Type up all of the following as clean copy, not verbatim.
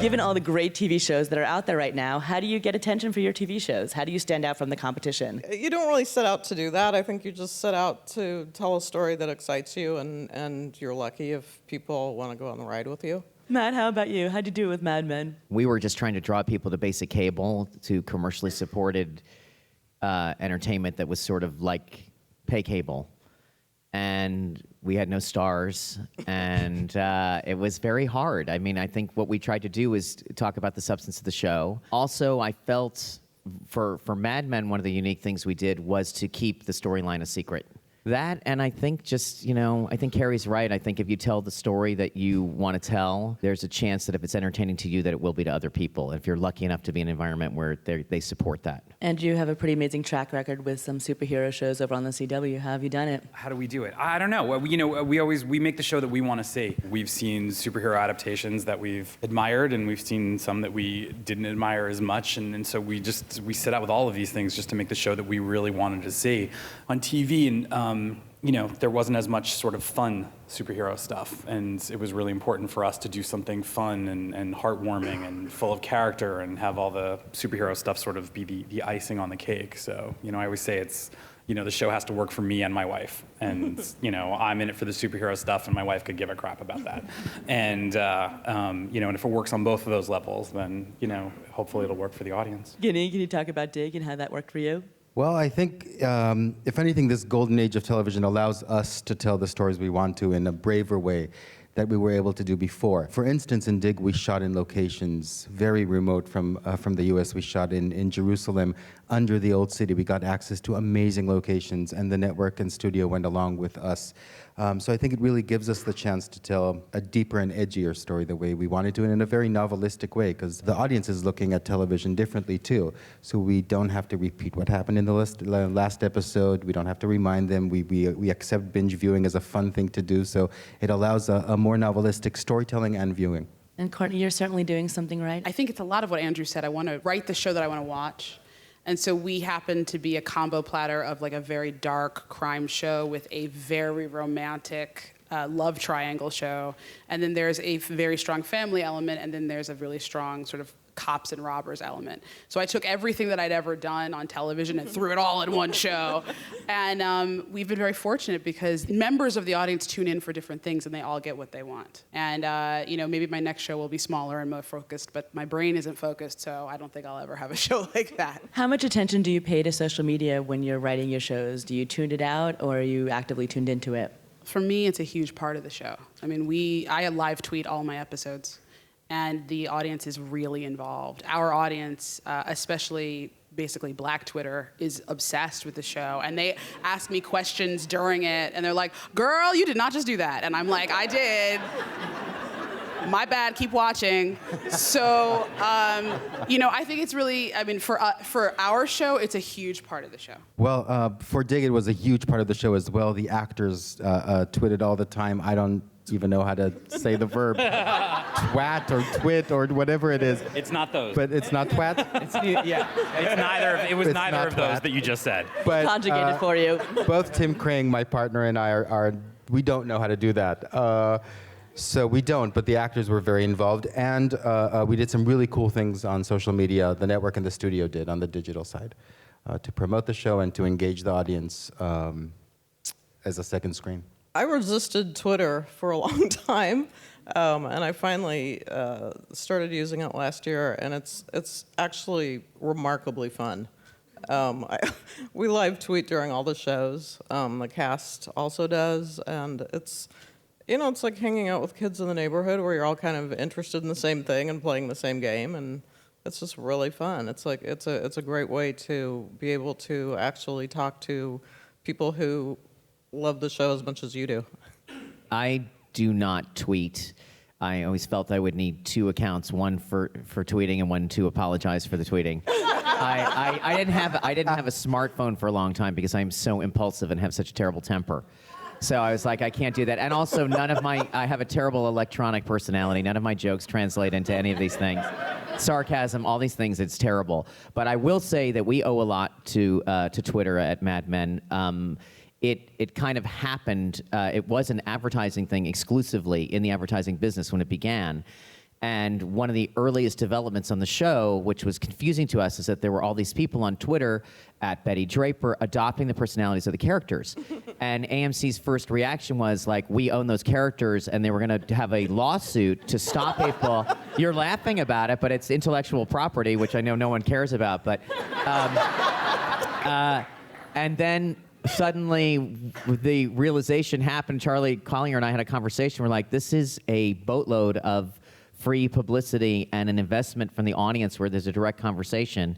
Given all the great TV shows that are out there right now, how do you get attention for your TV shows? How do you stand out from the competition? You don't really set out to do that. I think you just set out to tell a story that excites you, and you're lucky if people want to go on the ride with you. Matt, how about you? How'd you do with Mad Men? We were just trying to draw people to basic cable, to commercially supported entertainment that was sort of like pay cable. And we had no stars, and it was very hard. I mean, I think what we tried to do is talk about the substance of the show. Also, I felt for Mad Men, one of the unique things we did was to keep the storyline a secret. That, and I think just, I think Carrie's right. I think if you tell the story that you want to tell, there's a chance that if it's entertaining to you, that it will be to other people, if you're lucky enough to be in an environment where they support that. And you have a pretty amazing track record with some superhero shows over on the CW. How have you done it? How do we do it? I don't know. We make the show that we want to see. We've seen superhero adaptations that we've admired, and we've seen some that we didn't admire as much, and so we set out with all of these things just to make the show that we really wanted to see. On TV, and there wasn't as much sort of fun superhero stuff, and it was really important for us to do something fun and heartwarming and full of character and have all the superhero stuff sort of be the icing on the cake. So, I always say it's, the show has to work for me and my wife. And, I'm in it for the superhero stuff, and my wife could give a crap about that. And, and if it works on both of those levels, then, hopefully it'll work for the audience. Guinea, can you talk about Dig and how that worked for you? Well, I think, if anything, this golden age of television allows us to tell the stories we want to in a braver way that we were able to do before. For instance, in Dig, we shot in locations very remote from the U.S. We shot in Jerusalem, under the old city. We got access to amazing locations, and the network and studio went along with us. So I think it really gives us the chance to tell a deeper and edgier story the way we wanted to, and in a very novelistic way, because the audience is looking at television differently too. So we don't have to repeat what happened in the last episode. We don't have to remind them. We accept binge viewing as a fun thing to do. So it allows a more novelistic storytelling and viewing. And Courtney, you're certainly doing something right. I think it's a lot of what Andrew said. I want to write the show that I want to watch. And so we happen to be a combo platter of like a very dark crime show with a very romantic love triangle show. And then there's a very strong family element, and then there's a really strong sort of cops and robbers element. So I took everything that I'd ever done on television and threw it all in one show. And we've been very fortunate because members of the audience tune in for different things, and they all get what they want. And maybe my next show will be smaller and more focused, but my brain isn't focused, so I don't think I'll ever have a show like that. How much attention do you pay to social media when you're writing your shows? Do you tune it out, or are you actively tuned into it? For me, it's a huge part of the show. I mean, I live tweet all my episodes, and the audience is really involved. Our audience, especially basically Black Twitter, is obsessed with the show, and they ask me questions during it, and they're like, "Girl, you did not just do that," and I'm like, "I did. My bad, keep watching." So, I think it's really, for our show, it's a huge part of the show. Well, for Dig, it was a huge part of the show as well. The actors twitted all the time. I don't even know how to say the verb. Twat or twit or whatever it is. It's not those. But it's not twat? It's neither. It was neither of those that you just said. But, conjugated for you. Both Tim Crane, my partner, and I we don't know how to do that. So we don't, but the actors were very involved, and we did some really cool things on social media. The network and the studio did on the digital side to promote the show and to engage the audience as a second screen. I resisted Twitter for a long time, and I finally started using it last year, and it's actually remarkably fun. We live tweet during all the shows. The cast also does, and it's like hanging out with kids in the neighborhood where you're all kind of interested in the same thing and playing the same game, and it's just really fun. It's a great way to be able to actually talk to people who love the show as much as you do. I do not tweet. I always felt I would need two accounts, one for tweeting and one to apologize for the tweeting. I didn't have a smartphone for a long time because I'm so impulsive and have such a terrible temper. So I was like, I can't do that. And also, I have a terrible electronic personality. None of my jokes translate into any of these things. Sarcasm, all these things, it's terrible. But I will say that we owe a lot to Twitter at Mad Men. It kind of happened, it was an advertising thing exclusively in the advertising business when it began. And one of the earliest developments on the show, which was confusing to us, is that there were all these people on Twitter at Betty Draper adopting the personalities of the characters. And AMC's first reaction was like, we own those characters, and they were going to have a lawsuit to stop people. You're laughing about it, but it's intellectual property, which I know no one cares about. But and then suddenly the realization happened. Charlie Collier and I had a conversation. We're like, this is a boatload of free publicity and an investment from the audience where there's a direct conversation.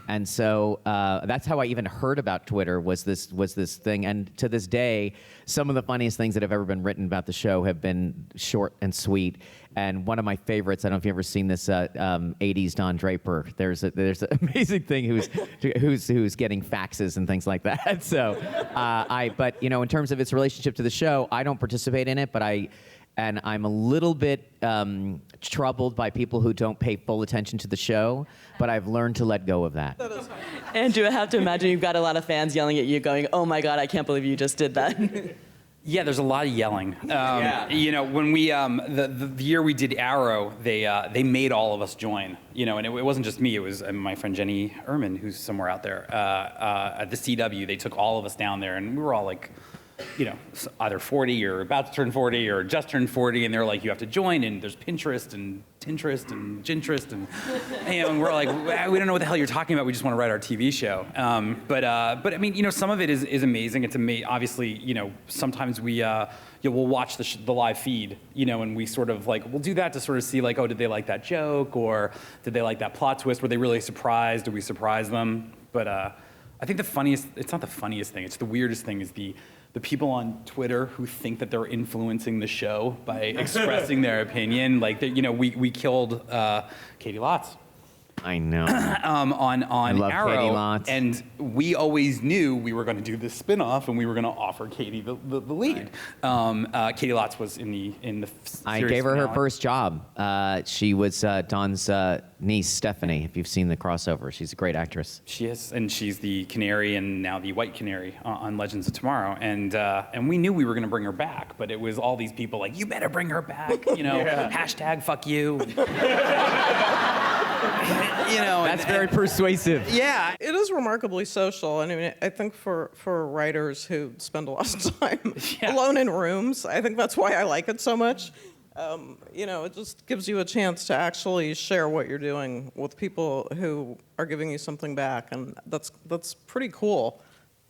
And so that's how I even heard about Twitter, was this thing. And to this day, some of the funniest things that have ever been written about the show have been short and sweet. And one of my favorites, I don't know if you've ever seen this 80s Don Draper. There's an amazing thing who's getting faxes and things like that. So but in terms of its relationship to the show, I don't participate in it, but I'm a little bit troubled by people who don't pay full attention to the show, but I've learned to let go of that. Andrew, I have to imagine you've got a lot of fans yelling at you going, oh my God, I can't believe you just did that. Yeah, there's a lot of yelling. When we the year we did Arrow, they made all of us join. And it wasn't just me. It was my friend Jenny Ehrman, who's somewhere out there at the CW. They took all of us down there, and we were all like, either 40 or about to turn 40 or just turned 40, and they're like, you have to join, and there's Pinterest and Tinterest and Ginterest, and we're like, we don't know what the hell you're talking about. We just want to write our TV show. But I mean, some of it is amazing. It's obviously, sometimes we'll watch the live feed, and we sort of like, we'll do that to sort of see like, oh, did they like that joke, or did they like that plot twist? Were they really surprised? Did we surprise them? But I think it's not the funniest thing. It's the weirdest thing is the people on Twitter who think that they're influencing the show by expressing their opinion. Like, we killed Katie Lotz. I know. On I love Arrow, Katie Lotz. And we always knew we were going to do this spin-off, and we were going to offer Katie the lead. Katie Lotz was in the series I gave her finale. first job. She was Don's niece, Stephanie. If you've seen the crossover, she's a great actress. She is, and she's the Canary and now the White Canary on Legends of Tomorrow. And we knew we were going to bring her back, but it was all these people like, you better bring her back, hashtag fuck you. That's very persuasive. Yeah. It is remarkably social. And I mean, I think for writers who spend a lot of time alone in rooms, I think that's why I like it so much. It just gives you a chance to actually share what you're doing with people who are giving you something back, and that's pretty cool.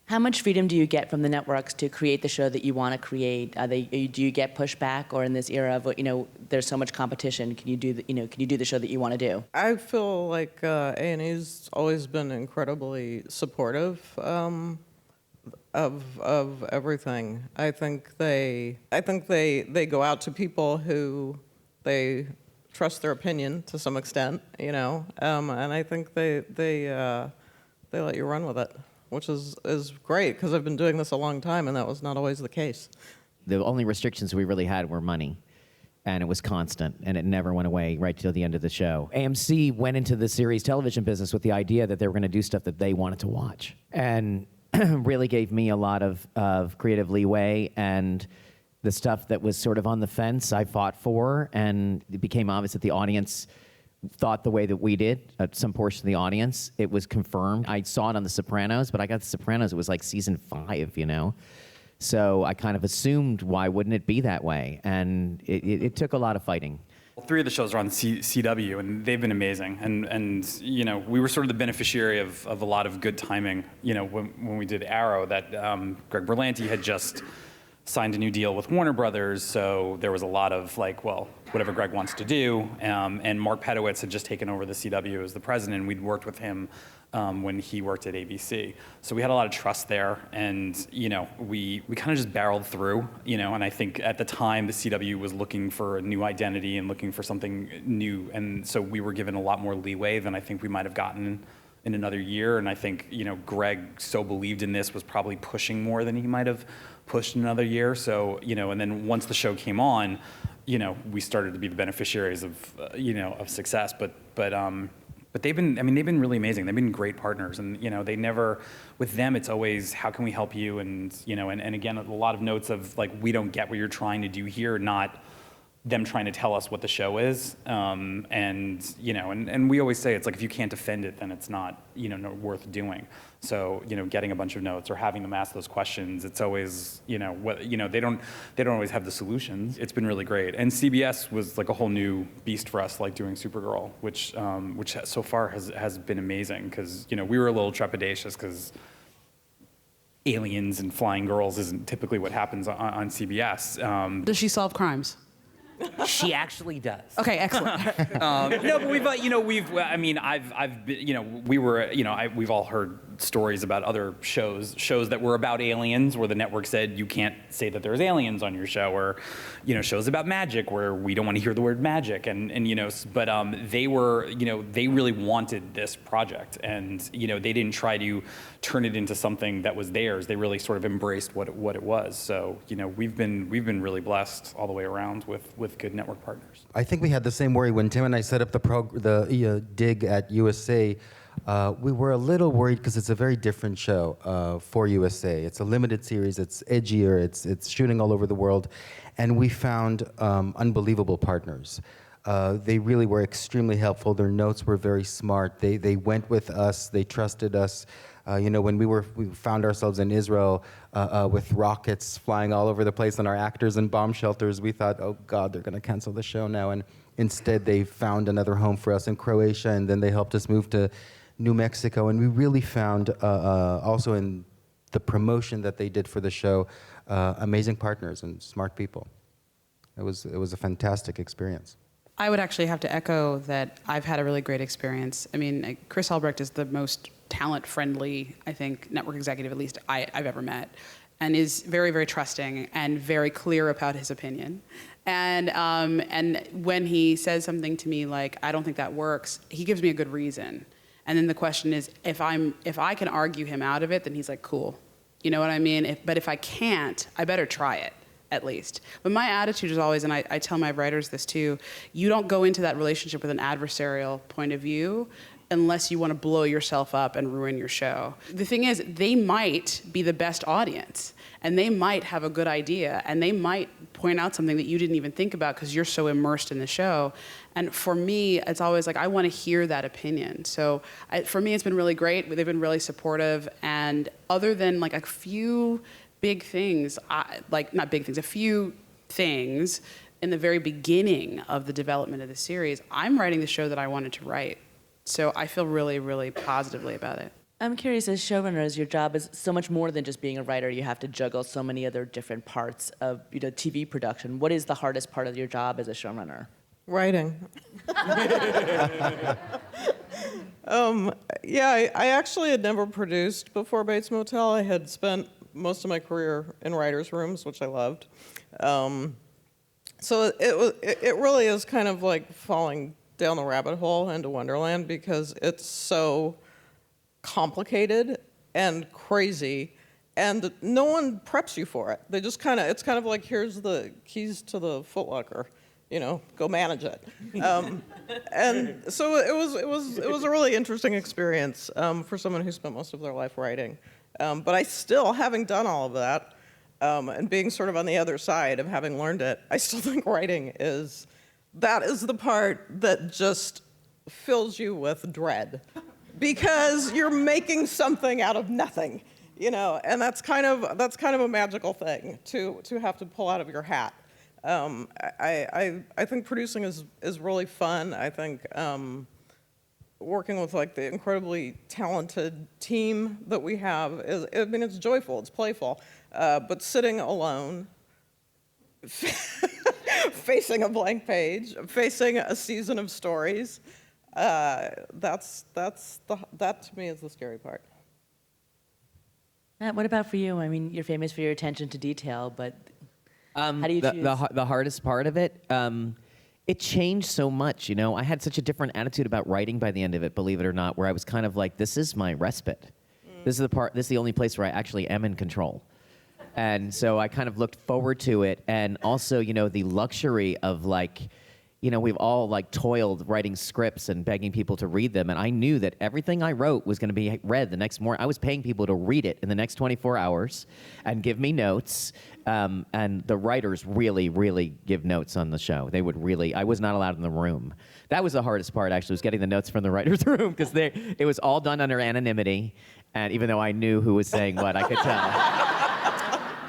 How much freedom do you get from the networks to create the show that you want to create? Do you get pushback, or in this era of there's so much competition, can you do the show that you want to do? I feel like A&E's always been incredibly supportive of everything. I think they go out to people who they trust their opinion to some extent, and I think they let you run with it, which is great, because I've been doing this a long time, and that was not always the case. The only restrictions we really had were money, and it was constant, and it never went away right till the end of the show. AMC went into the series television business with the idea that they were going to do stuff that they wanted to watch, and really gave me a lot of creative leeway, and the stuff that was sort of on the fence I fought for, and it became obvious that the audience thought the way that we did, some portion of the audience. It was confirmed. I saw it on The Sopranos, but I got The Sopranos, it was like season 5, So I kind of assumed, why wouldn't it be that way? And it took a lot of fighting. 3 of the shows are on CW, and they've been amazing. And we were sort of the beneficiary of a lot of good timing. When we did Arrow, that Greg Berlanti had just signed a new deal with Warner Brothers, so there was a lot of like, well, whatever Greg wants to do. And Mark Pedowitz had just taken over the CW as the president. We'd worked with him when he worked at ABC. So we had a lot of trust there, and we kind of just barreled through, and I think at the time the CW was looking for a new identity and looking for something new, and so we were given a lot more leeway than I think we might have gotten in another year. And I think Greg so believed in this, was probably pushing more than he might have pushed in another year. So and then once the show came on, we started to be the beneficiaries of of success. But they've been really amazing. They've been great partners, and they never, with them it's always, how can we help you? And and again, a lot of notes of like, we don't get what you're trying to do here, not them trying to tell us what the show is, and and we always say it's like if you can't defend it, then it's not worth doing. So getting a bunch of notes or having them ask those questions, it's always they don't always have the solutions. It's been really great, and CBS was like a whole new beast for us, like doing Supergirl, which so far has been amazing because we were a little trepidatious because aliens and flying girls isn't typically what happens on CBS. Does she solve crimes? She actually does. Okay, excellent. No, but I've been, we've all heard stories about other shows that were about aliens where the network said you can't say that there's aliens on your show, or, shows about magic where we don't want to hear the word magic, but they were, they really wanted this project, and, they didn't try to turn it into something that was theirs. They really sort of embraced what it was. So, we've been really blessed all the way around with good network partners. I think we had the same worry when Tim and I set up the dig at USA. We were a little worried because it's a very different show for USA. It's a limited series. It's edgier. It's shooting all over the world, and we found unbelievable partners. They really were extremely helpful. Their notes were very smart. They went with us. They trusted us. When we found ourselves in Israel with rockets flying all over the place and our actors in bomb shelters, we thought, oh God, they're going to cancel the show now. And instead, they found another home for us in Croatia, and then they helped us move to New Mexico. And we really found, also in the promotion that they did for the show, amazing partners and smart people. It was a fantastic experience. I would actually have to echo that I've had a really great experience. I mean, Chris Albrecht is the most talent-friendly, I think, network executive, at least I've ever met, and is very, very trusting and very clear about his opinion. And when he says something to me like, I don't think that works, he gives me a good reason. And then the question is, if I can argue him out of it, then he's like, cool. You know what I mean? But if I can't, I better try it, at least. But my attitude is always, and I tell my writers this too, you don't go into that relationship with an adversarial point of view unless you want to blow yourself up and ruin your show. The thing is, they might be the best audience, and they might have a good idea, and they might point out something that you didn't even think about because you're so immersed in the show. And for me, it's always like, I want to hear that opinion. So for me, it's been really great. They've been really supportive, and other than like a few big things, a few things in the very beginning of the development of the series, I'm writing the show that I wanted to write. So I feel really, really positively about it. I'm curious, as showrunners, your job is so much more than just being a writer. You have to juggle so many other different parts of TV production. What is the hardest part of your job as a showrunner? Writing. I actually had never produced before Bates Motel. I had spent most of my career in writers' rooms, which I loved. So it really is kind of like falling down the rabbit hole into Wonderland because it's so complicated and crazy, and no one preps you for it. They just it's kind of like, here's the keys to the Foot Locker, go manage it. And so it was a really interesting experience for someone who spent most of their life writing. But I still, having done all of that, and being sort of on the other side of having learned it, I still think writing is the part that just fills you with dread, because you're making something out of nothing, and that's kind of a magical thing to have to pull out of your hat. I think producing is really fun. I think working with like the incredibly talented team that we have it's joyful, it's playful, but sitting alone, facing a blank page, facing a season of stories, that to me is the scary part. Matt, what about for you? I mean, you're famous for your attention to detail, but how do you choose? The hardest part of it, it changed so much. I had such a different attitude about writing by the end of it, believe it or not, where I was kind of like, this is my respite. This is the only place where I actually am in control. And so I kind of looked forward to it, and also, the luxury of like, we've all like toiled writing scripts and begging people to read them. And I knew that everything I wrote was going to be read the next morning. I was paying people to read it in the next 24 hours and give me notes. And the writers really, really give notes on the show. They would really, I was not allowed in the room. That was the hardest part, actually, was getting the notes from the writer's room, because it was all done under anonymity. And even though I knew who was saying what, I could tell.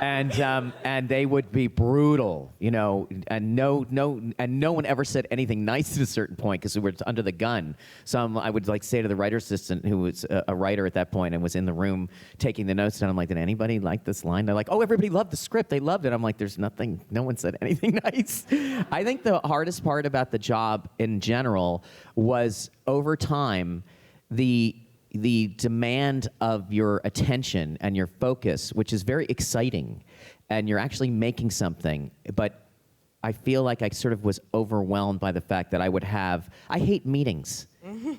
And they would be brutal, and no one ever said anything nice at a certain point because we were under the gun. So I would like say to the writer's assistant, who was a writer at that point and was in the room taking the notes, and I'm like, did anybody like this line? They're like, oh, everybody loved the script. They loved it. I'm like, there's nothing. No one said anything nice. I think the hardest part about the job in general was over time, the demand of your attention and your focus, which is very exciting, and you're actually making something. But I feel like I sort of was overwhelmed by the fact that I hate meetings.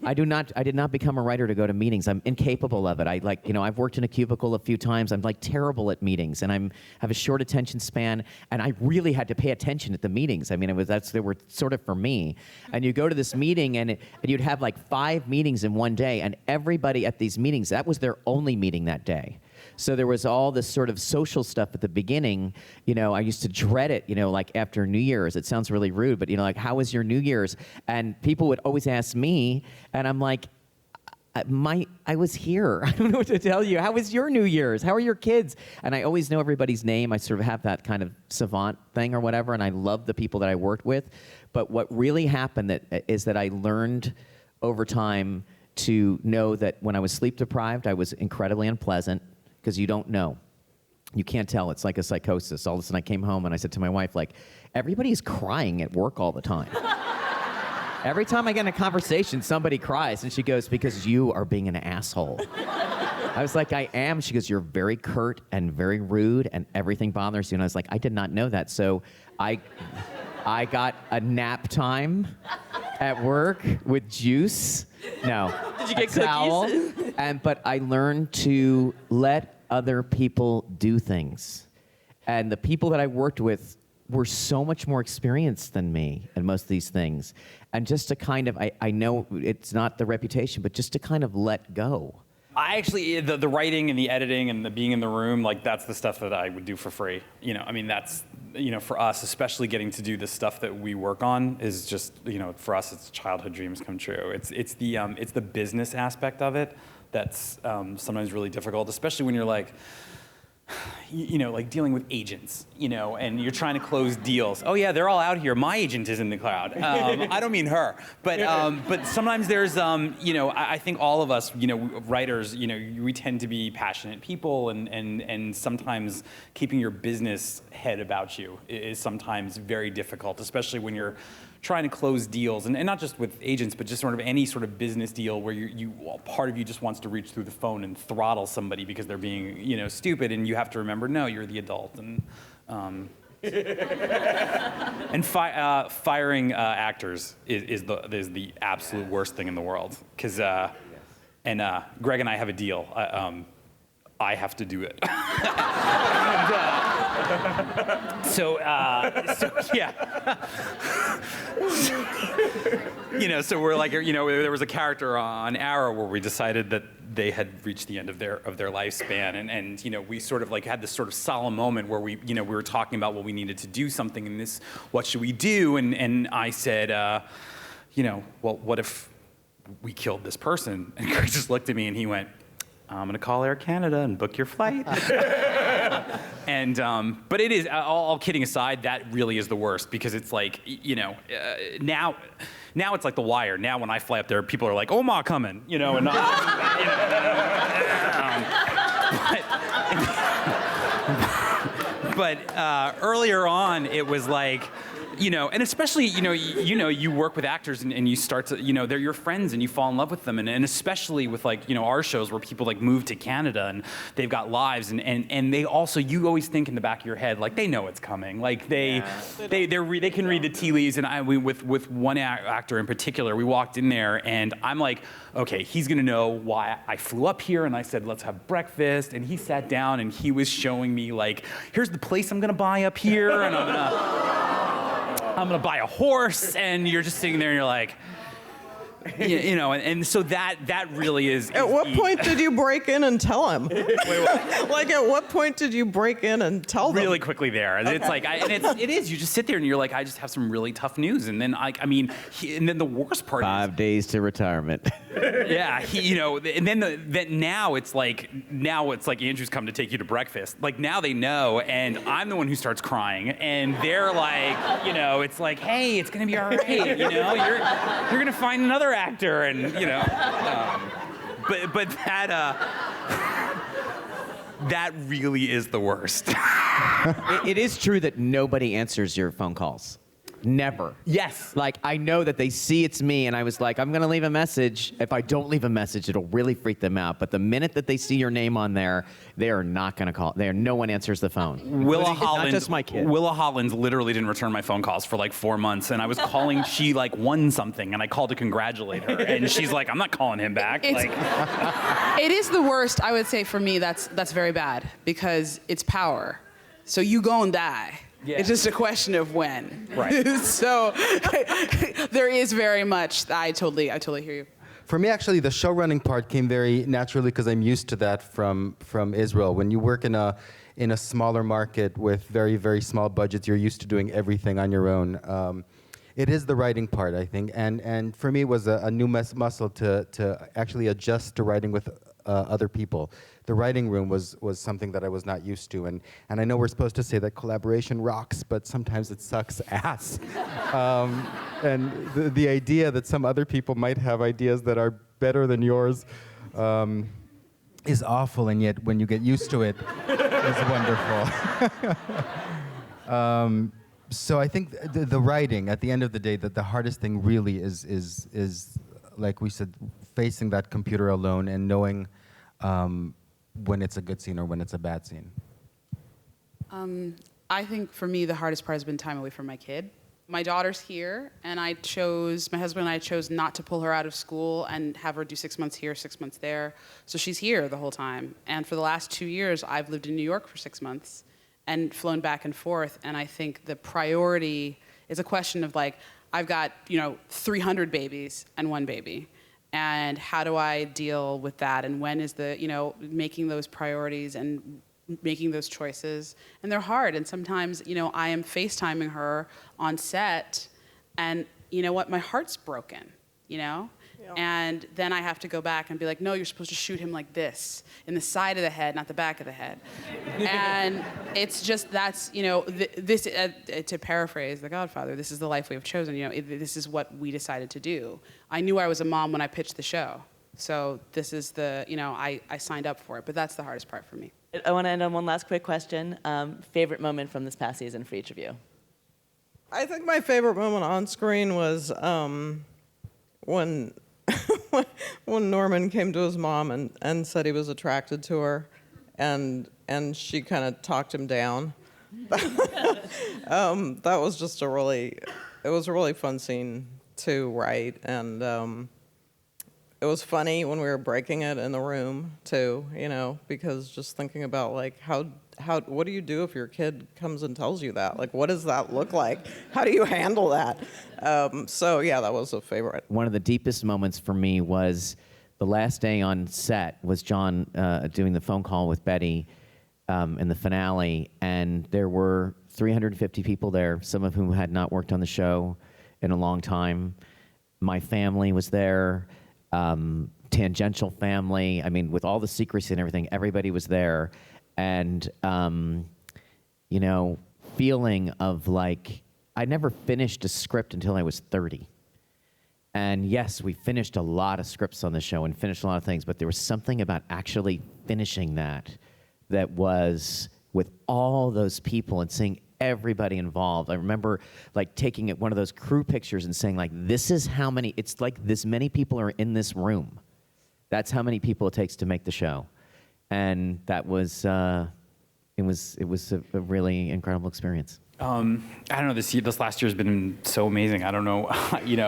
I did not become a writer to go to meetings. I'm incapable of it. I've worked in a cubicle a few times. I'm like terrible at meetings, and have a short attention span, and I really had to pay attention at the meetings. I mean, they were sort of for me. And you go to this meeting, and you'd have like 5 meetings in one day, and everybody at these meetings, that was their only meeting that day. So there was all this sort of social stuff at the beginning. I used to dread it, like after New Year's. It sounds really rude, but, like, how was your New Year's? And people would always ask me, and I'm like, I was here. I don't know what to tell you. How was your New Year's? How are your kids? And I always know everybody's name. I sort of have that kind of savant thing or whatever, and I love the people that I worked with. But what really happened is that I learned over time to know that when I was sleep deprived, I was incredibly unpleasant, because you don't know. You can't tell. It's like a psychosis. All of a sudden I came home and I said to my wife, like, everybody's crying at work all the time. Every time I get in a conversation, somebody cries. And she goes, because you are being an asshole. I was like, I am. She goes, you're very curt and very rude and everything bothers you. And I was like, I did not know that. So I got a nap time at work with juice. No. Did you get a towel. cookies? But I learned to let other people do things. And the people that I worked with were so much more experienced than me in most of these things. And just to kind of, I know it's not the reputation, but just to kind of let go. I actually, the writing and the editing and the being in the room, like, that's the stuff that I would do for free. That's, for us, especially getting to do the stuff that we work on is just, for us, it's childhood dreams come true. It's the business aspect of it that's sometimes really difficult, especially when you're like, like dealing with agents, and you're trying to close deals. Oh yeah, they're all out here. My agent is in the cloud. I don't mean her, but sometimes there's, I think all of us, writers, we tend to be passionate people, and sometimes keeping your business head about you is sometimes very difficult, especially when you're trying to close deals, and not just with agents, but just sort of any sort of business deal where part of you just wants to reach through the phone and throttle somebody because they're being, stupid, and you have to remember, no, you're the adult, and firing actors is the absolute worst thing in the world, because Greg and I have a deal. I have to do it. So yeah. So we're like, there was a character on Arrow where we decided that they had reached the end of their lifespan, and we sort of like had this sort of solemn moment where we were talking about, well, we needed to do something in this. What should we do? And I said, well, what if we killed this person? And Greg just looked at me and he went, I'm gonna call Air Canada and book your flight. And but it is, all kidding aside, that really is the worst, because it's like, now it's like The Wire. Now when I fly up there, people are like, Oma coming, and but earlier on it was like, and especially, you work with actors and you start to, they're your friends and you fall in love with them. And especially with like, our shows where people like move to Canada and they've got lives and they also, you always think in the back of your head, like they know it's coming. Like they can read the tea leaves. And with one actor in particular, we walked in there and I'm like, okay, he's gonna know why I flew up here, and I said, let's have breakfast. And he sat down and he was showing me like, here's the place I'm gonna buy up here, and I'm gonna... I'm gonna buy a horse, and you're just sitting there and you're like, you know, and so that really is. At what point did you break in and tell him? Like, at what point did you break in and tell them? Really quickly there. And it's like, it is. You just sit there and you're like, I just have some really tough news. And then, and then the worst part 5 days to retirement. yeah, you know, and then now it's like Andrew's come to take you to breakfast. Like, now they know, and I'm the one who starts crying, and they're like, you know, it's like, hey, it's gonna be all right. You know, you're gonna find another actor, and you know, but that really is the worst. It is true that nobody answers your phone calls. Never. Yes. Like, I know that they see it's me, and I was like, I'm going to leave a message. If I don't leave a message, it'll really freak them out. But the minute that they see your name on there, they are not going to call. No one answers the phone. Willa Holland, not just my kid. Willa Holland literally didn't return my phone calls for like 4 months, and I was calling. She like won something, and I called to congratulate her, and she's like, "I'm not calling him back." It is the worst. I would say for me, that's very bad because it's power. So you gon' die. Yeah. It's just a question of when. Right. So there is very much. I totally hear you. For me, actually, the show running part came very naturally because I'm used to that from Israel. When you work in a smaller market with very, very small budgets, you're used to doing everything on your own. It is the writing part, I think, and for me, it was a new muscle to actually adjust to writing with other people. The writing room was something that I was not used to, and I know we're supposed to say that collaboration rocks, but sometimes it sucks ass. And the idea that some other people might have ideas that are better than yours is awful, and yet when you get used to it, it's wonderful. So I think the writing, at the end of the day, that the hardest thing really is like we said, facing that computer alone and knowing when it's a good scene or when it's a bad scene. I think for me, the hardest part has been time away from my kid. My daughter's here, and my husband and I chose not to pull her out of school and have her do 6 months here, 6 months there. So she's here the whole time. And for the last 2 years, I've lived in New York for 6 months and flown back and forth. And I think the priority is a question of like, I've got, 300 babies and 1 baby. And how do I deal with that? And when is making those priorities and making those choices? And they're hard. And sometimes, I am FaceTiming her on set, and you know what? My heart's broken, Yeah. And then I have to go back and be like, no, you're supposed to shoot him like this, in the side of the head, not the back of the head. And it's just, that's, this, to paraphrase The Godfather, this is the life we have chosen. This is what we decided to do. I knew I was a mom when I pitched the show. So this is I signed up for it, but that's the hardest part for me. I want to end on one last quick question. Favorite moment from this past season for each of you? I think my favorite moment on screen was when when Norman came to his mom and said he was attracted to her, and she kind of talked him down. That was just it was a really fun scene to write, and it was funny when we were breaking it in the room too, because just thinking about like what do you do if your kid comes and tells you that? Like, what does that look like? How do you handle that? So yeah, that was a favorite. One of the deepest moments for me was the last day on set was John doing the phone call with Betty in the finale, and there were 350 people there, some of whom had not worked on the show in a long time. My family was there, tangential family. I mean, with all the secrecy and everything, everybody was there. And, feeling of like, I never finished a script until I was 30. And yes, we finished a lot of scripts on the show and finished a lot of things, but there was something about actually finishing that was with all those people and seeing everybody involved. I remember like taking one of those crew pictures and saying like, this is how many, it's like this many people are in this room. That's how many people it takes to make the show. And that was, it was a really incredible experience. I don't know. This last year has been so amazing. I don't know.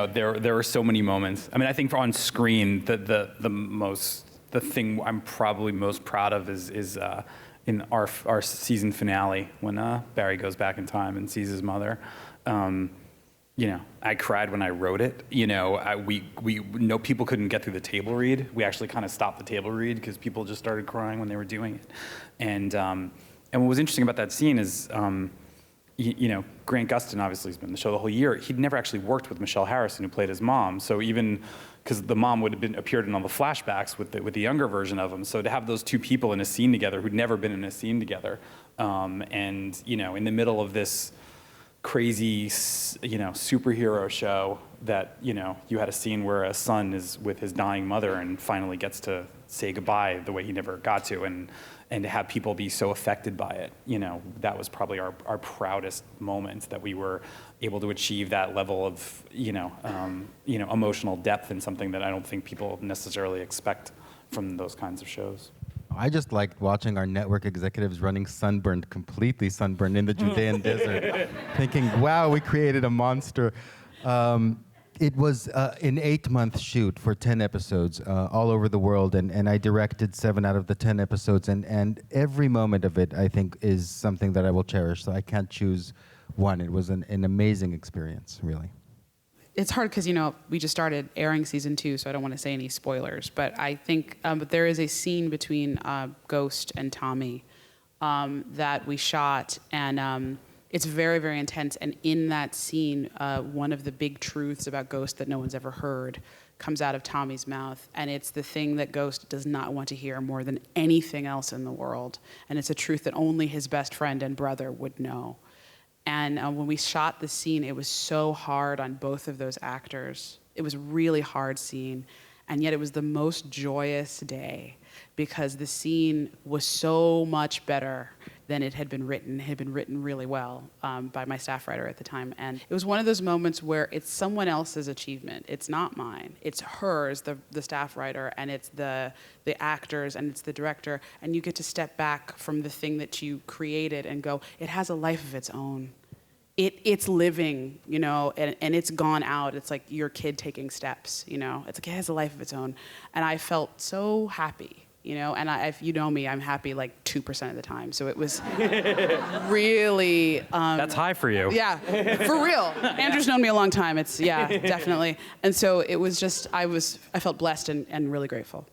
There were so many moments. I mean, I think on screen, the thing I'm probably most proud of is in our season finale when Barry goes back in time and sees his mother. I cried when I wrote it. No, people couldn't get through the table read. We actually kind of stopped the table read because people just started crying when they were doing it. And what was interesting about that scene is, Grant Gustin obviously has been in the show the whole year. He'd never actually worked with Michelle Harrison, who played his mom. So even because the mom would have appeared in all the flashbacks with the younger version of him. So to have those two people in a scene together who'd never been in a scene together, in the middle of this crazy, superhero show that, you had a scene where a son is with his dying mother and finally gets to say goodbye the way he never got to, and to have people be so affected by it, that was probably our proudest moment, that we were able to achieve that level of, emotional depth in something that I don't think people necessarily expect from those kinds of shows. I just liked watching our network executives running completely sunburned in the Judean desert, thinking, wow, we created a monster. It was an 8-month shoot for 10 episodes all over the world, and I directed 7 out of the 10 episodes, and every moment of it, I think, is something that I will cherish, so I can't choose one. It was an amazing experience, really. It's hard because, we just started airing season 2, so I don't want to say any spoilers. But I think but there is a scene between Ghost and Tommy that we shot, and it's very, very intense. And in that scene, one of the big truths about Ghost that no one's ever heard comes out of Tommy's mouth. And it's the thing that Ghost does not want to hear more than anything else in the world. And it's a truth that only his best friend and brother would know. And when we shot the scene, it was so hard on both of those actors. It was a really hard scene, and yet it was the most joyous day because the scene was so much better than it had been written. It had been written really well by my staff writer at the time. And it was one of those moments where it's someone else's achievement. It's not mine. It's hers, the staff writer, and it's the actors, and it's the director. And you get to step back from the thing that you created and go, it has a life of its own. It's living, and it's gone out. It's like your kid taking steps, It's like it has a life of its own. And I felt so happy. And if you know me, I'm happy like 2% of the time. So it was really... That's high for you. Yeah, for real. Andrew's known me a long time. Definitely. And so it was just, I felt blessed and really grateful.